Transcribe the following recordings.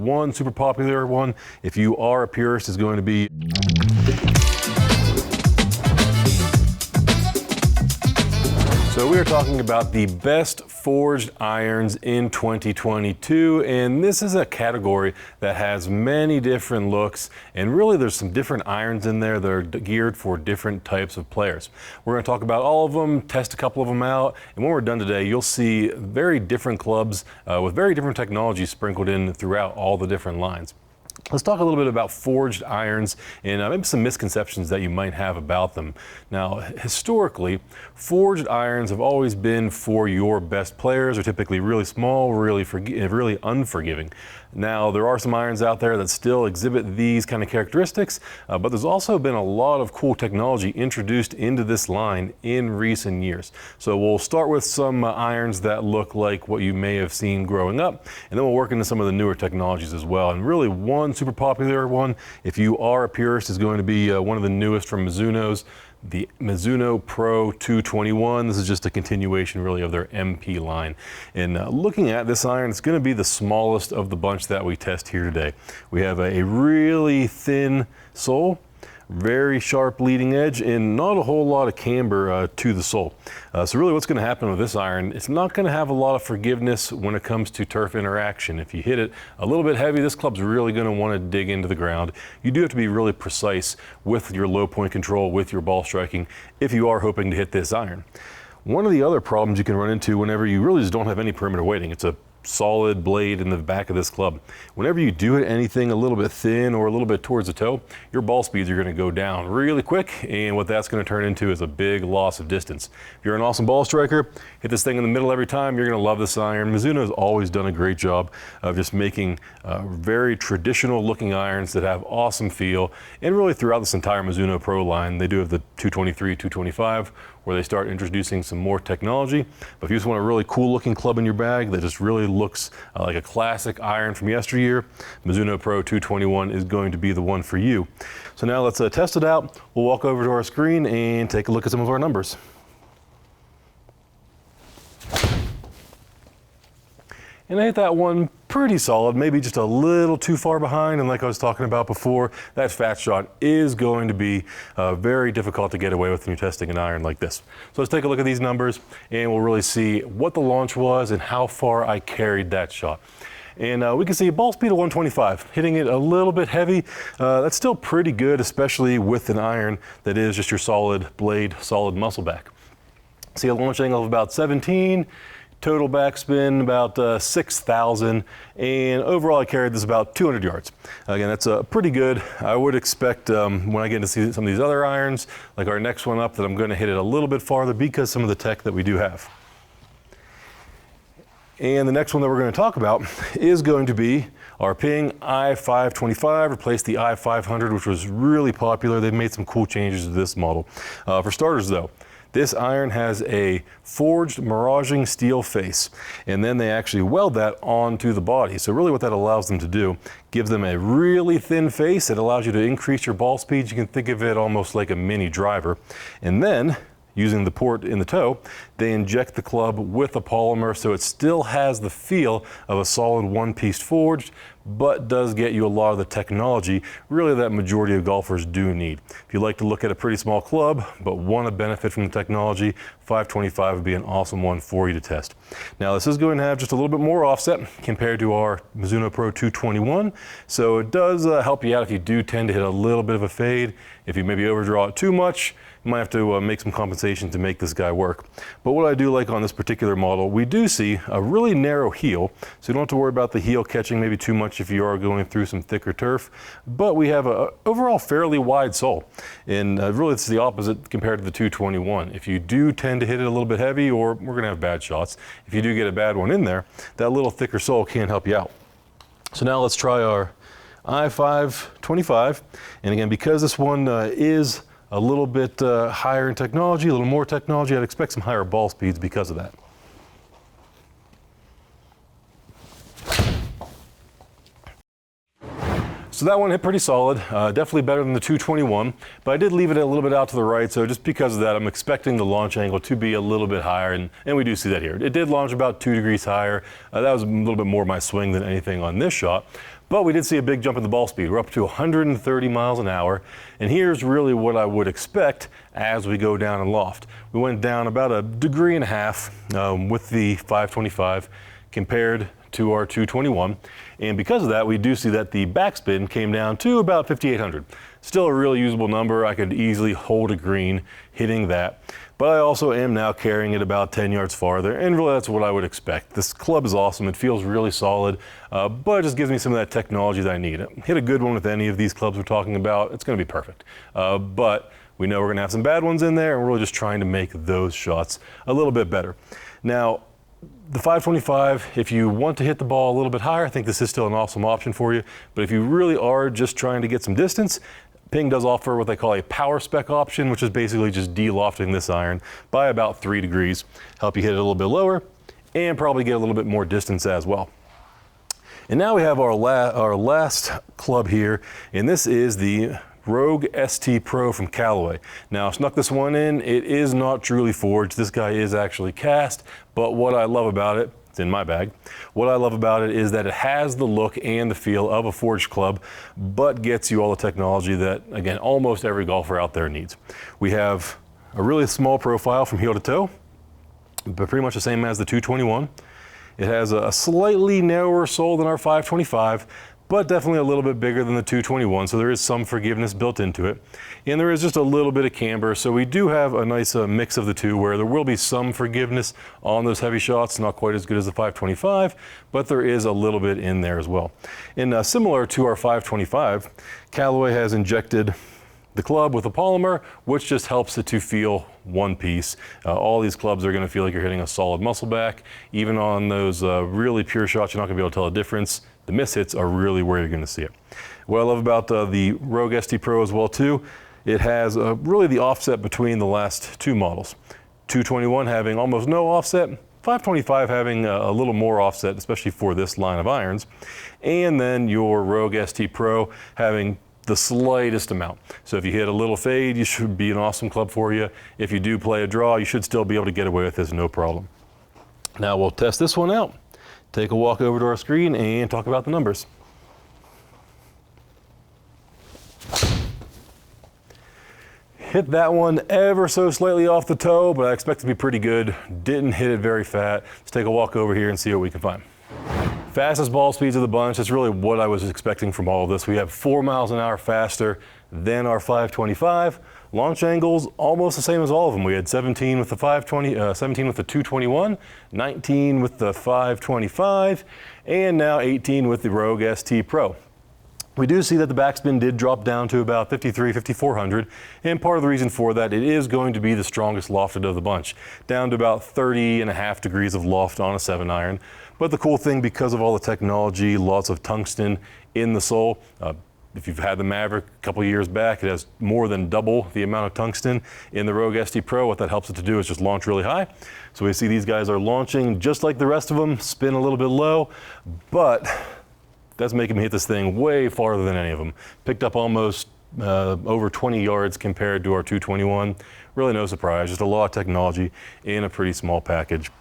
one super popular one, if you are a purist, is going to be So we are talking about the best forged irons in 2022, and this is a category that has many different looks, and really there's some different irons in there that are geared for different types of players. We're going to talk about all of them, test a couple of them out, and when we're done today, you'll see very different clubs with very different technology sprinkled in throughout all the different lines. Let's talk a little bit about forged irons and maybe some misconceptions that you might have about them. Now, historically, forged irons have always been for your best players. They're typically really small, really unforgiving. Now, there are some irons out there that still exhibit these kind of characteristics, but there's also been a lot of cool technology introduced into this line in recent years. So we'll start with some irons that look like what you may have seen growing up, and then we'll work into some of the newer technologies as well. And really, one super popular one, if you are a purist, is going to be one of the newest from Mizuno's, the Mizuno Pro 221. This is just a continuation really of their MP line. And looking at this iron, it's going to be the smallest of the bunch that we test here today. We have a really thin sole, very sharp leading edge, and not a whole lot of camber to the sole. So really what's going to happen with this iron, it's not going to have a lot of forgiveness when it comes to turf interaction. If you hit it a little bit heavy, this club's really going to want to dig into the ground. You do have to be really precise with your low point control, with your ball striking, if you are hoping to hit this iron. One of the other problems you can run into whenever you really just don't have any perimeter weighting, it's a solid blade in the back of this club. Whenever you do hit anything a little bit thin or a little bit towards the toe, your ball speeds are going to go down really quick, and what that's going to turn into is a big loss of distance. If you're an awesome ball striker, hit this thing in the middle every time, you're going to love this iron. Mizuno has always done a great job of just making very traditional looking irons that have awesome feel, and really throughout this entire Mizuno Pro line, they do have the 223, 225, where they start introducing some more technology. But if you just want a really cool looking club in your bag that just really looks like a classic iron from yesteryear, Mizuno Pro 221 is going to be the one for you. So now let's test it out. We'll walk over to our screen and take a look at some of our numbers. And I hit that one pretty solid, maybe just a little too far behind, and like I was talking about before, that fat shot is going to be very difficult to get away with when you're testing an iron like this. So let's take a look at these numbers, and we'll really see what the launch was and how far I carried that shot. And we can see a ball speed of 125, hitting it a little bit heavy. That's still pretty good, especially with an iron that is just your solid blade, solid muscle back. See a launch angle of about 17, total backspin about 6,000, and overall I carried this about 200 yards. Again, that's pretty good. I would expect when I get to see some of these other irons, like our next one up, that I'm going to hit it a little bit farther because some of the tech that we do have. And the next one that we're going to talk about is going to be our Ping i525, replaced the i500, which was really popular. They've made some cool changes to this model. For starters though, this iron has a forged miraging steel face, and then they actually weld that onto the body. So really what that allows them to do, gives them a really thin face. It allows you to increase your ball speed. You can think of it almost like a mini driver. And then, using the port in the toe, they inject the club with a polymer so it still has the feel of a solid one-piece forged, but does get you a lot of the technology really that majority of golfers do need. If you like to look at a pretty small club but want to benefit from the technology, 525 would be an awesome one for you to test. Now this is going to have just a little bit more offset compared to our Mizuno Pro 221, so it does help you out if you do tend to hit a little bit of a fade. If you maybe overdraw it too much, you might have to make some compensation to make this guy work. But what I do like on this particular model, we do see a really narrow heel, so you don't have to worry about the heel catching maybe too much if you are going through some thicker turf, but we have a overall fairly wide sole. And really it's the opposite compared to the 221. If you do tend to hit it a little bit heavy, or we're gonna have bad shots, if you do get a bad one in there, that little thicker sole can help you out. So now let's try our i525. And again, because this one is a little bit higher in technology, a little more technology, I'd expect some higher ball speeds because of that. So that one hit pretty solid, definitely better than the 221, but I did leave it a little bit out to the right, so just because of that, I'm expecting the launch angle to be a little bit higher, and we do see that here. It did launch about 2 degrees higher. That was a little bit more my swing than anything on this shot, But we did see a big jump in the ball speed. We're up to 130 miles an hour, and here's really what I would expect as we go down in loft. We went down about 1.5 degrees with the 525 compared to our 221, and because of that, we do see that the backspin came down to about 5,800. Still a really usable number. I could easily hold a green hitting that, but I also am now carrying it about 10 yards farther, and really that's what I would expect. This club is awesome. It feels really solid, but it just gives me some of that technology that I need. Hit a good one with any of these clubs we're talking about, it's going to be perfect. But we know we're going to have some bad ones in there, and we're really just trying to make those shots a little bit better. Now, the 525, if you want to hit the ball a little bit higher, I think this is still an awesome option for you. But if you really are just trying to get some distance, Ping does offer what they call a power spec option, which is basically just de-lofting this iron by about 3 degrees, help you hit it a little bit lower and probably get a little bit more distance as well. And now we have our last club here, and this is the Rogue SD Pro from Callaway. Now, I snuck this one in. It is not truly forged. This guy is actually cast, but what I love about it, it's in my bag. What I love about it is that it has the look and the feel of a forged club, but gets you all the technology that, again, almost every golfer out there needs. We have a really small profile from heel to toe, but pretty much the same as the 221. It has a slightly narrower sole than our 525, but definitely a little bit bigger than the 221, so there is some forgiveness built into it. And there is just a little bit of camber, so we do have a nice mix of the two where there will be some forgiveness on those heavy shots, not quite as good as the 525, but there is a little bit in there as well. And similar to our 525, Callaway has injected the club with a polymer, which just helps it to feel one piece. All these clubs are going to feel like you're hitting a solid muscle back. Even on those really pure shots, you're not going to be able to tell the difference. The mishits are really where you're going to see it. What I love about the Rogue SD Pro as well too, it has really the offset between the last two models. 221 having almost no offset, 525 having a little more offset, especially for this line of irons, and then your Rogue SD Pro having the slightest amount. So if you hit a little fade, you should be an awesome club for you. If you do play a draw, you should still be able to get away with this, no problem. Now we'll test this one out. Take a walk over to our screen and talk about the numbers. Hit that one ever so slightly off the toe, but I expect it to be pretty good. Didn't hit it very fat. Let's take a walk over here and see what we can find. Fastest ball speeds of the bunch. That's really what I was expecting from all of this. We have 4 miles an hour faster than our 525. Launch angles almost the same as all of them. We had 17 with the 17 with the 221, 19 with the 525, and now 18 with the Rogue SD Pro. We do see that the backspin did drop down to about 5,400, and part of the reason for that, it is going to be the strongest lofted of the bunch, down to about 30.5 degrees of loft on a 7-iron. But the cool thing, because of all the technology, lots of tungsten in the sole, if you've had the Maverick a couple years back, it has more than double the amount of tungsten in the Rogue SD Pro. What that helps it to do is just launch really high. So we see these guys are launching just like the rest of them, spin a little bit low, but that's making me hit this thing way farther than any of them. Picked up almost over 20 yards compared to our 221. Really no surprise, just a lot of technology in a pretty small package.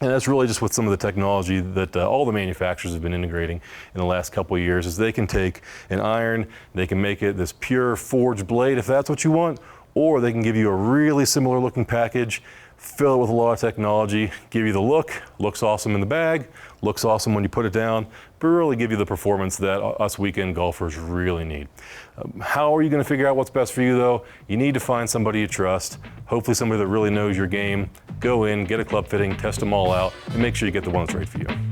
And that's really just with some of the technology that all the manufacturers have been integrating in the last couple of years, is they can take an iron, they can make it this pure forged blade if that's what you want, or they can give you a really similar looking package, fill it with a lot of technology, give you the look, looks awesome in the bag, looks awesome when you put it down, but really give you the performance that us weekend golfers really need. How are you going to figure out what's best for you though? You need to find somebody you trust, hopefully somebody that really knows your game. Go in, get a club fitting, test them all out, and make sure you get the one that's right for you.